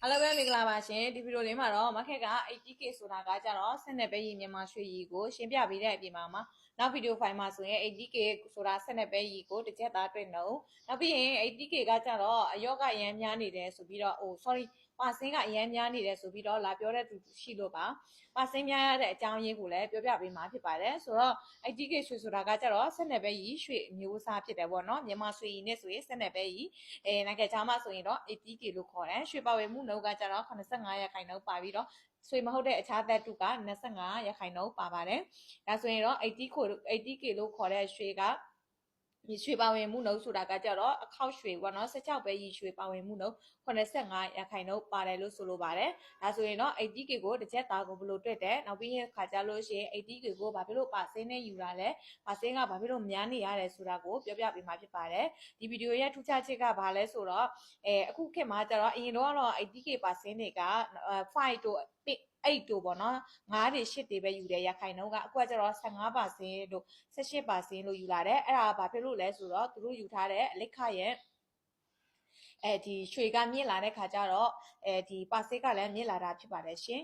Hello ပဲမင်္ဂလာပါရှင်ဒီဗီဒီယိုလေးမှာတော့မခက်က 80K ဆိုတာကကြတော့ဆက်နေပဲရီမြန်မာရွှေရီကိုရှင်းပြပေးတဲ့အပြင်မှာနောက်ဗီဒီယိုဖိုင်မှာဆိုရင် 80K ဆိုတာဆက်နေပဲရီကိုတစ်ချက်သားတွေ့နှုံနောက်ပြီးရင် 80K ကကြတော့အယောကအရန်များနေတယ်ဆိုပြီးတော့sorry ပါစင်းကအရန်များနေတယ်ဆိုပြီးတော့လာပြောတဲ့သူရှိလို့ပါစင်းများရတဲ့အကြောင်းရင်းကိုလည်းပြောပြပေးမှာဖြစ်ပါတယ်ဆိုတော့ 80K ရွှေဆိုတာကကြတော့ဆက်နေပဲရီရွှေမျိုးစားဖြစ်တယ်ပေါ့နော်မြန်မာရွှေရီနဲ့ဆိုရင်ဆက်နေပဲရီနိုင်ငံခြားမှာဆိုရင်တော့ 80K လို့ခေါ်တယ်ရွှေပါဝယ်မှုနှုန်းကကြတော့85ရာခိုင်နှုန်းပါပြီးတော့ဆွေမဟုတ်တဲ့အခြားသက်တုက25ရာခိုင်နှုန်းပါပါတယ်ဒါဆိုရင်တော့ 80K လို့ခေါ်တဲ့ရွှေကရွှေပါဝင်မှုနှုန်းဆိုတာကကြတော့အခောက်ရွှေပေါ့နော်16ပဲရီရွှေပါဝင်မှုနှုန်း85ရာခိုင်နှုန်းပါတယ်လို့ဆိုလိုပါတယ်ဒါဆိုရင်တော့ 80K ကိုတစ်ချက်သားကိုဘယ်လိုတွေ့တယ်နောက်ပြီးရင်ခါကြလို့ရှိရင် 80K ကိုဘာဖြစ်လို့ပါစင်းနဲ့ယူတာလဲပါစင်းကဘာဖြစ်လို့များနေရတယ်ဆိုတာကိုပြောပြပေးမှာဖြစ်ပါတယ်ဒီဗီဒီယိုရဲ့ထူးခြားချက်ကဘာလဲဆိုတော့အခုခေတ်မှာကျတော့အရင်တော့ 80K ပါစင်းတွေက5တို့8တို့ပေါ့နော်9တွေ10တွေပဲယူတယ်ရခိုင်နှုန်းကအခုကကျတော့15%တို့18%လို့ယူလာတယ်အဲ့ဒါဘာဖြစ်လို့လဲဆိုတော့သူတို့ယူထားတဲ့လက်ခရဲ့ဒီရွှေကမြင့်လာတဲ့ခါကျတော့ဒီပါစစ်ကလည်းမြင့်လာတာဖြစ်ပါတယ်ရှင်